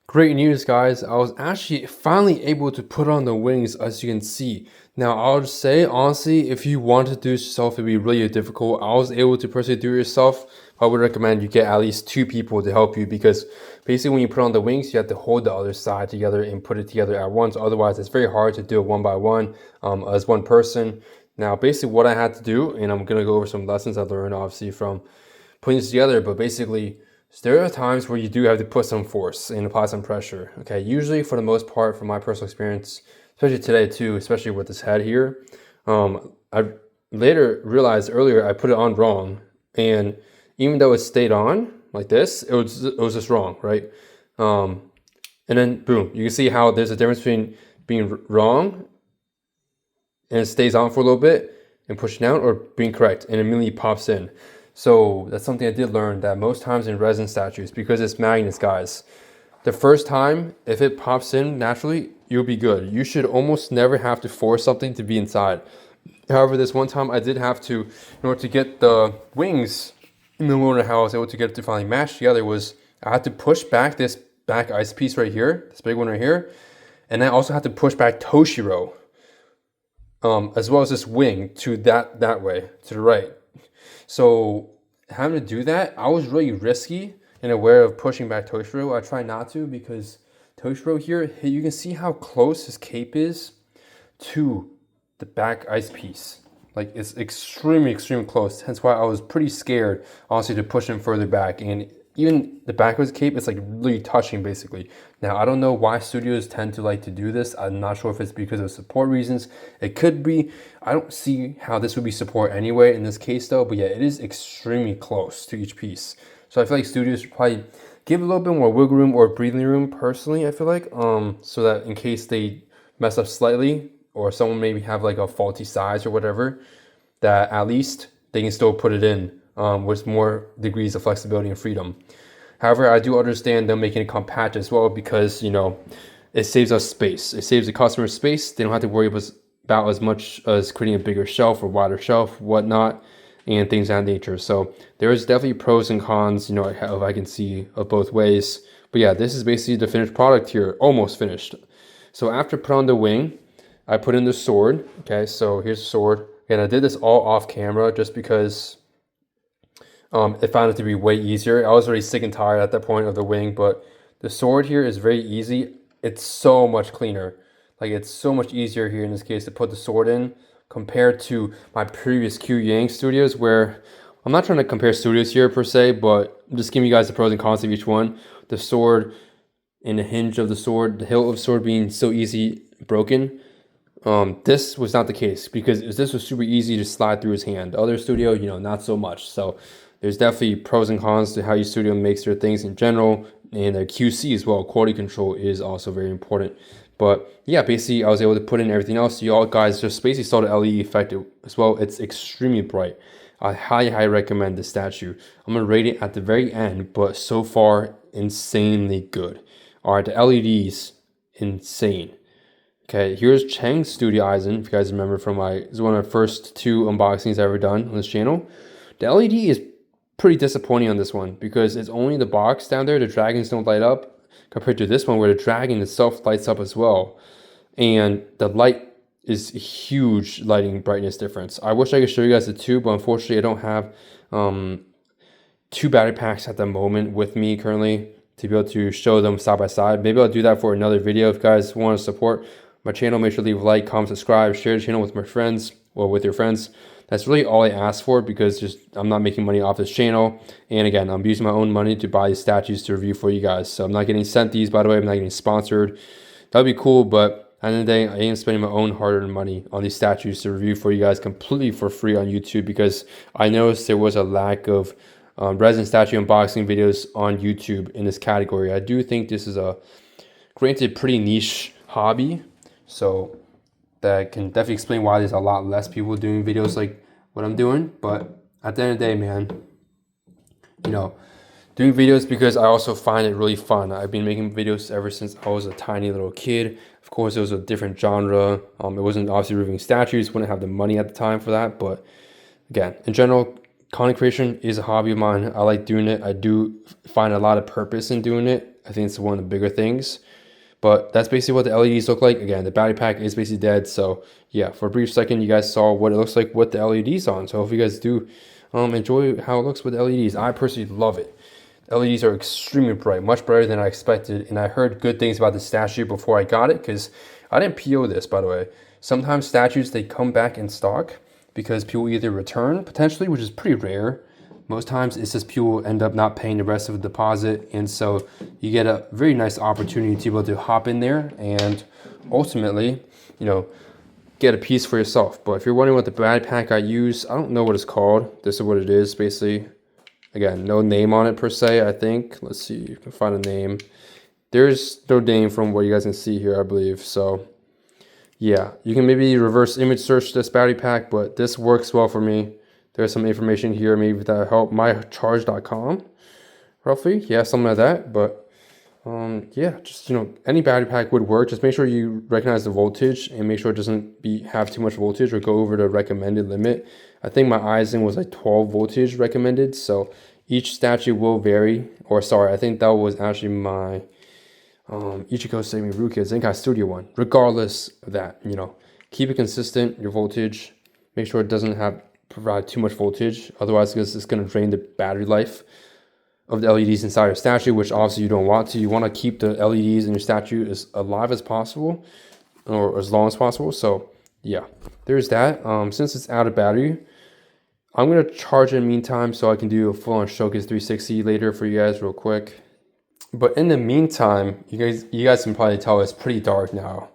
Great news, guys. I was actually finally able to put on the wings, as you can see. Now, I'll just say, honestly, if you want to do it yourself, it'd be really difficult. I was able to personally do it yourself. I would recommend you get at least 2 people to help you, because basically when you put on the wings, you have to hold the other side together and put it together at once. Otherwise, it's very hard to do it one by one as one person. Now, basically what I had to do, and I'm going to go over some lessons I learned, obviously, from putting this together, but basically, so there are times where you do have to put some force and apply some pressure. Okay, usually for the most part, from my personal experience, especially today too, especially with this head here, I later realized earlier I put it on wrong, and even though it stayed on like this, it was just wrong, right? And then boom, you can see how there's a difference between being wrong and it stays on for a little bit and pushing out, or being correct and immediately pops in. So that's something I did learn, that most times in resin statues, because it's magnets, guys, the first time, if it pops in naturally, you'll be good. You should almost never have to force something to be inside. However, this one time I did have to, in order to get the wings in the motor, how I was able to get it to finally match together, was I had to push back this back ice piece right here, this big one right here, and I also had to push back Toshiro, as well as this wing to that way, to the right. So having to do that, I was really risky and aware of pushing back Toshiro. I try not to, because Toshiro here, you can see how close his cape is to the back ice piece. Like, it's extremely close. Hence why I was pretty scared, honestly, to push him further back. And even the back of his cape, it's like really touching, basically. Now, I don't know why studios tend to like to do this. I'm not sure if it's because of support reasons. It could be. I don't see how this would be support anyway in this case, though. But yeah, it is extremely close to each piece. So I feel like studios should probably give a little bit more wiggle room or breathing room, personally, I feel like, so that in case they mess up slightly, or someone maybe have like a faulty size or whatever, that at least they can still put it in with more degrees of flexibility and freedom. However, I do understand them making it compact as well, because, it saves us space. It saves the customer space. They don't have to worry about as much as creating a bigger shelf or wider shelf, whatnot, and things of that nature. So there is definitely pros and cons, if I can see of both ways. But yeah, this is basically the finished product here, almost finished. So after put on the wing, I put in the sword. Okay, so here's the sword. And I did this all off camera just because I found it to be way easier. I was already sick and tired at that point of the wing, but the sword here is very easy. It's so much cleaner. Like, it's so much easier here in this case to put the sword in compared to my previous Q Yang studios, where I'm not trying to compare studios here per se, but I'm just giving you guys the pros and cons of each one. The sword and the hinge of the sword, the hilt of the sword being so easy broken. This was not the case, because this was super easy to slide through his hand. The other studio, not so much. So there's definitely pros and cons to how your studio makes their things in general, and their QC as well. Quality control is also very important. But yeah, basically I was able to put in everything else. Y'all guys just basically saw the LED effect as well. It's extremely bright. I highly recommend this statue. I'm gonna rate it at the very end, but so far, insanely good. All right, the LEDs, insane. Okay, here's Chang's Studio Eisen, if you guys remember from this is one of my first 2 unboxings I've ever done on this channel. The LED is pretty disappointing on this one, because it's only the box down there. The dragons don't light up, compared to this one where the dragon itself lights up as well. And the light is a huge lighting brightness difference. I wish I could show you guys the 2, but unfortunately I don't have 2 battery packs at the moment with me currently to be able to show them side by side. Maybe I'll do that for another video. If you guys want to support my channel, make sure to leave a like, comment, subscribe, share the channel with my friends, or with your friends. That's really all I ask for, because I'm not making money off this channel. And again, I'm using my own money to buy these statues to review for you guys. So I'm not getting sent these, by the way. I'm not getting sponsored. That'd be cool, but at the end of the day, I am spending my own hard-earned money on these statues to review for you guys completely for free on YouTube, because I noticed there was a lack of resin statue unboxing videos on YouTube in this category. I do think this is granted, pretty niche hobby. So that can definitely explain why there's a lot less people doing videos like what I'm doing. But at the end of the day, man, doing videos, because I also find it really fun. I've been making videos ever since I was a tiny little kid. Of course, it was a different genre. It wasn't obviously reviewing statues. Wouldn't have the money at the time for that. But again, in general, content creation is a hobby of mine. I like doing it. I do find a lot of purpose in doing it. I think it's one of the bigger things. But that's basically what the LEDs look like. Again, the battery pack is basically dead. So yeah, for a brief second, you guys saw what it looks like with the LEDs on. So if you guys do enjoy how it looks with the LEDs, I personally love it. LEDs are extremely bright, much brighter than I expected. And I heard good things about the statue before I got it, because I didn't PO this, by the way. Sometimes statues, they come back in stock because people either return, potentially, which is pretty rare. Most times it's just people end up not paying the rest of the deposit. And so you get a very nice opportunity to be able to hop in there and ultimately, you know, get a piece for yourself. But if you're wondering what the battery pack I use, I don't know what it's called. This is what it is, basically. Again, no name on it per se, I think. Let's see if you can find a name. There's no name from what you guys can see here, I believe. So yeah, you can maybe reverse image search this battery pack, but this works well for me. There's some information here, maybe that help. mycharge.com, roughly. Yeah, something like that. But yeah, just, you know, any battery pack would work. Just make sure you recognize the voltage and make sure it doesn't have too much voltage or go over the recommended limit. I think my Eisen was like 12 voltage recommended. So each statue will vary. Or sorry, I think that was actually my Ichigo Seimi Rukia Zenkai Studio one. Regardless of that, you know, keep it consistent, your voltage. Make sure it doesn't provide too much voltage, otherwise it's going to drain the battery life of the LEDs inside your statue, which obviously you don't want to. You want to keep the LEDs in your statue as alive as possible, or as long as possible. So yeah, there's that. Since it's out of battery, I'm going to charge it in the meantime so I can do a full-on Showcase 360 later for you guys real quick. But in the meantime, you guys can probably tell it's pretty dark now.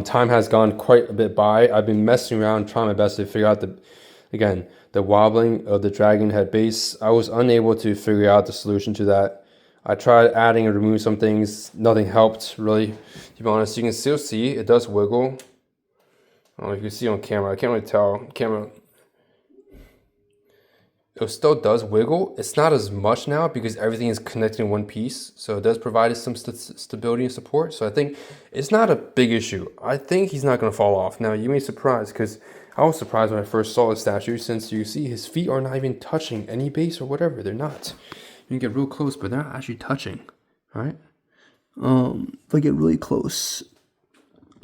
Time has gone quite a bit by. I've been messing around, trying my best to figure out the wobbling of the dragon head base. I was unable to figure out the solution to that. I tried adding and removing some things. Nothing helped, really, to be honest. You can still see it does wiggle. You can see on camera. I can't really tell. Camera. It still does wiggle. It's not as much now because everything is connected in one piece. So it does provide us some stability and support. So I think it's not a big issue. I think he's not going to fall off. Now, you may be surprised because I was surprised when I first saw the statue, since you see his feet are not even touching any base or whatever. They're not. You can get real close, but they're not actually touching. All right? If I get really close,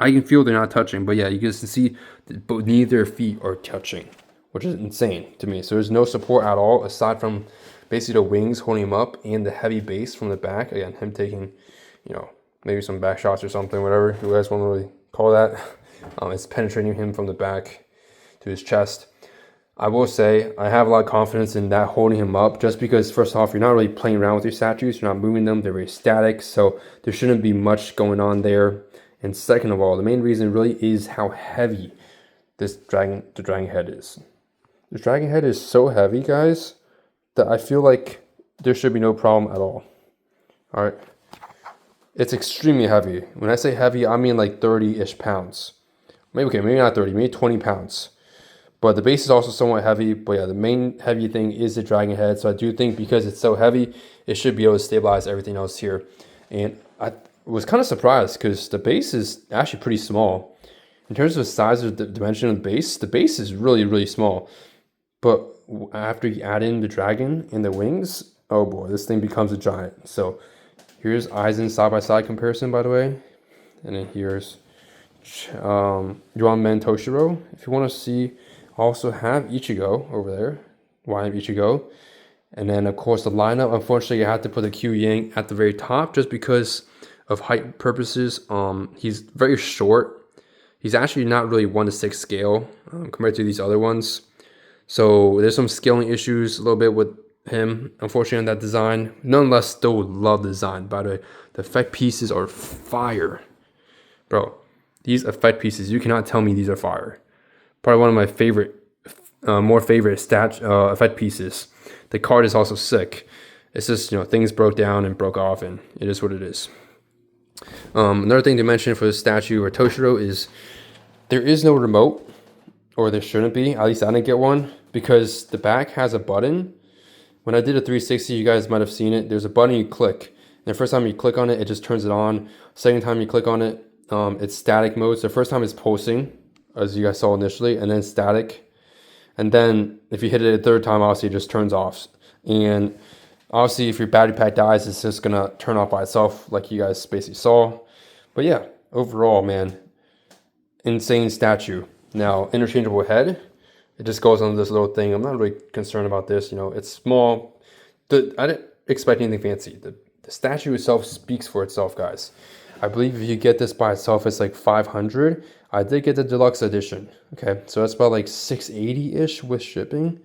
I can feel they're not touching. But yeah, you can see that neither feet are touching, which is insane to me. So there's no support at all, aside from basically the wings holding him up and the heavy base from the back. Again, him taking, you know, maybe some back shots or something, whatever you guys want to really call that. It's penetrating him from the back to his chest. I will say I have a lot of confidence in that holding him up, just because first off, you're not really playing around with your statues, you're not moving them, they're very static, so there shouldn't be much going on there. And second of all, the main reason really is how heavy the dragon head is. The dragon head is so heavy, guys, that I feel like there should be no problem at all. All right, it's extremely heavy. When I say heavy, I mean like 30-ish pounds. Maybe not 30, maybe 20 pounds. But the base is also somewhat heavy. But yeah, the main heavy thing is the dragon head. So I do think because it's so heavy, it should be able to stabilize everything else here. And I was kind of surprised because the base is actually pretty small. In terms of the size of the dimension of the base is really, really small. But after you add in the dragon and the wings, oh boy, this thing becomes a giant. So here's Eisen side-by-side comparison, by the way. And then here's Yuan, Meng, Toshiro. If you want to see, also have Ichigo over there. Why have Ichigo? And then, of course, the lineup. Unfortunately, you have to put the Q Yang at the very top just because of height purposes. He's very short. He's actually not really 1:6 scale compared to these other ones. So there's some scaling issues a little bit with him, unfortunately, on that design. Nonetheless, still love the design. By the way, the effect pieces are fire. Bro, these effect pieces, you cannot tell me these are fire. Probably one of my favorite, more favorite effect pieces. The card is also sick. It's just, you know, things broke down and broke off, and it is what it is. Another thing to mention for the statue or Toshiro is there is no remote, or there shouldn't be. At least I didn't get one, because the back has a button. When I did a 360, you guys might have seen it. There's a button you click. And the first time you click on it, it just turns it on. Second time you click on it, it's static mode. So the first time it's pulsing, as you guys saw initially, and then static. And then if you hit it a third time, obviously it just turns off. And Obviously, if your battery pack dies, it's just gonna turn off by itself, like you guys basically saw. But yeah, overall, man, insane statue. Now, interchangeable head. It just goes on this little thing. I'm not really concerned about this. You know, it's small. I didn't expect anything fancy. The statue itself speaks for itself, guys. I believe if you get this by itself, it's like 500. I did get the deluxe edition. Okay, so that's about like 680-ish with shipping,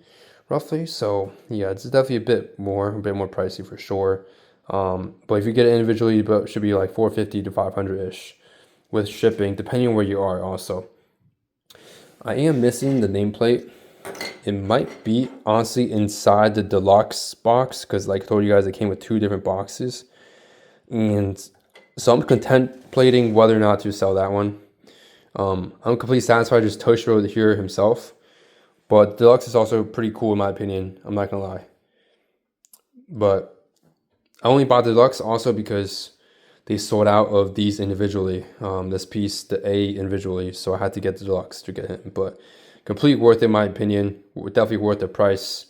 roughly. So yeah, it's definitely a bit more pricey for sure. But if you get it individually, it should be like 450 to 500-ish with shipping, depending on where you are also. I am missing the nameplate. It might be honestly inside the deluxe box because like I told you guys, it came with 2 different boxes. And so I'm contemplating whether or not to sell that one. I'm completely satisfied just Toshiro here himself. But deluxe is also pretty cool in my opinion. I'm not gonna lie. But I only bought deluxe also because they sold out of these individually. This piece, the A individually. So I had to get the deluxe to get him. But complete worth in my opinion. Definitely worth the price.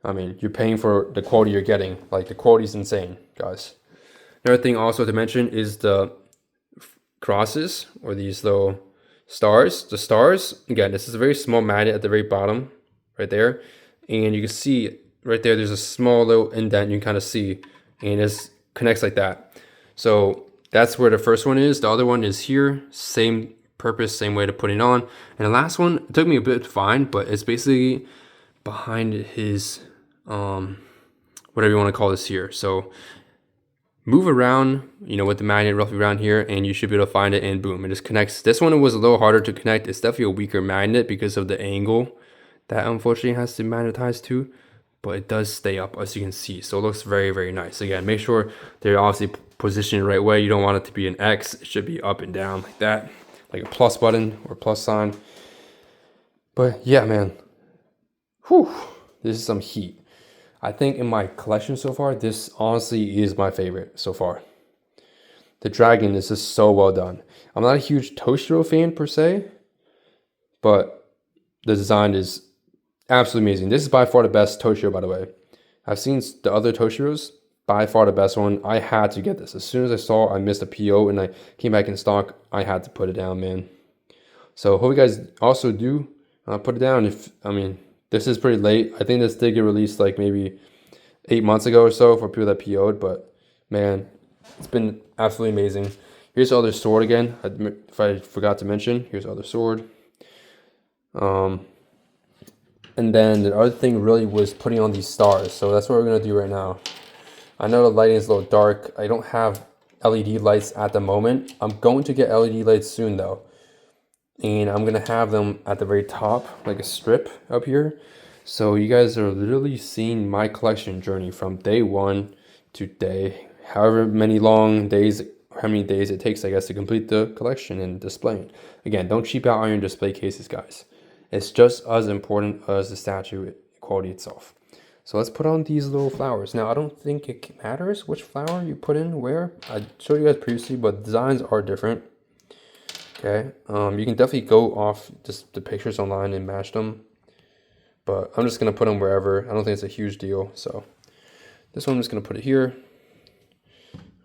I mean, you're paying for the quality you're getting. Like the quality is insane, guys. Another thing also to mention is the crosses or these little stars. The stars, again, this is a very small magnet at the very bottom right there. And you can see right there, there's a small little indent you can kind of see. And it connects like that. So that's where the first one is. The other one is here. Same purpose, same way to put it on. And the last one, it took me a bit to find, but it's basically behind his, whatever you want to call this here. So move around, you know, with the magnet roughly around here, and you should be able to find it, and boom, it just connects. This one was a little harder to connect. It's definitely a weaker magnet because of the angle that unfortunately has to magnetize to, but it does stay up as you can see. So it looks very, very nice. Again, make sure they're obviously positioned the right way. You don't want it to be an X. It should be up and down like that, like a plus button or plus sign. But yeah, man, whew, this is some heat. I think in my collection so far, this honestly is my favorite so far. The dragon is just so well done. I'm not a huge Toshiro fan per se, but the design is absolutely amazing. This is by far the best Toshiro, by the way. I've seen the other Toshiros, by far the best one. I had to get this. As soon as I saw I missed a PO and I came back in stock, I had to put it down, man. So hope you guys also do put it down. This is pretty late. I think this did get released like maybe 8 months ago or so for people that PO'd, but man, it's been absolutely amazing. Here's the other sword again. If I forgot to mention, here's the other sword. And then the other thing really was putting on these stars. So that's what we're gonna do right now. I know the lighting is a little dark. I don't have LED lights at the moment. I'm going to get LED lights soon though. And I'm gonna have them at the very top, like a strip up here. So you guys are literally seeing my collection journey from day 1 to day, however many long days, how many days it takes, I guess, to complete the collection and displaying. Again, don't cheap out on your display cases, guys. It's just as important as the statue quality itself. So let's put on these little flowers. Now, I don't think it matters which flower you put in where. I showed you guys previously, but designs are different. Okay, you can definitely go off just the pictures online and match them. But I'm just going to put them wherever. I don't think it's a huge deal. So this one I'm just going to put it here.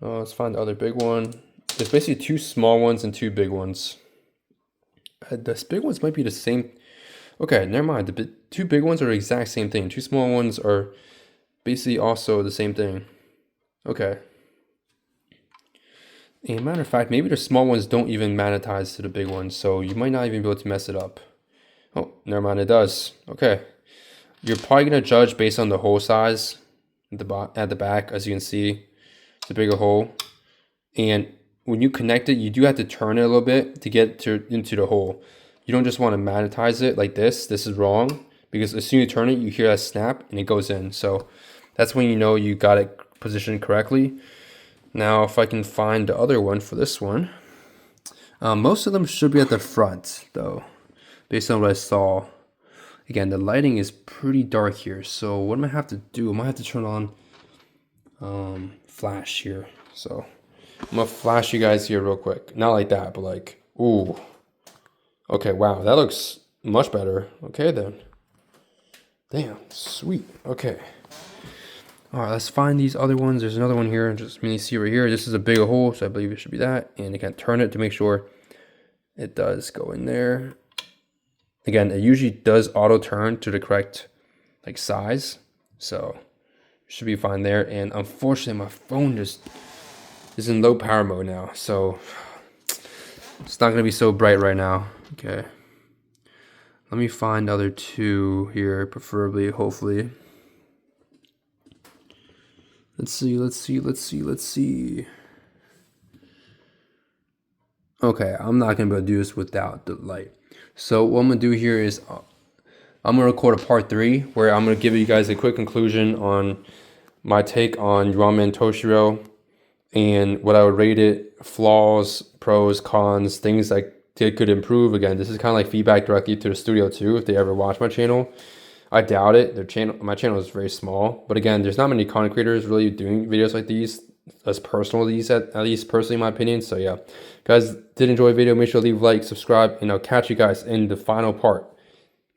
Let's find the other big one. There's basically 2 small ones and 2 big ones. The big ones might be the same. Okay, never mind. The 2 big ones are the exact same thing. 2 small ones are basically also the same thing. Okay. And matter of fact, maybe the small ones don't even magnetize to the big ones, so you might not even be able to mess it up. Oh, never mind, it does. Okay. You're probably going to judge based on the hole size at the back. As you can see, it's a bigger hole. And when you connect it, you do have to turn it a little bit to get into the hole. You don't just want to magnetize it like this. This is wrong, because as soon as you turn it, you hear that snap and it goes in. So that's when you know you got it positioned correctly. Now, if I can find the other one for this one, most of them should be at the front though, based on what I saw. Again, the lighting is pretty dark here. So what I'm gonna have to do, I might have to turn on flash here. So I'm gonna flash you guys here real quick. Not like that, but like, ooh. Okay, wow, that looks much better. Okay then. Damn, sweet. Okay. All right, let's find these other ones. There's another one here. Just mini see right here. This is a bigger hole, so I believe it should be that. And again, turn it to make sure it does go in there. Again, it usually does auto turn to the correct like size, so should be fine there. And unfortunately, my phone just is in low power mode now, so it's not gonna be so bright right now. Okay, let me find other two here, preferably, hopefully. Let's see. Okay, I'm not gonna be able to do this without the light. So what I'm gonna do here is I'm gonna record a part 3 where I'm gonna give you guys a quick conclusion on my take on Yuan and Toshiro and what I would rate it, flaws, pros, cons, things that it could improve. Again, this is kind of like feedback directly to the studio too, if they ever watch my channel. I doubt it. My channel is very small, but again, there's not many content creators really doing videos like these, as personal as these, at least personally in my opinion. So yeah, guys, did enjoy the video, make sure to leave a like, subscribe, and I'll catch you guys in the final part.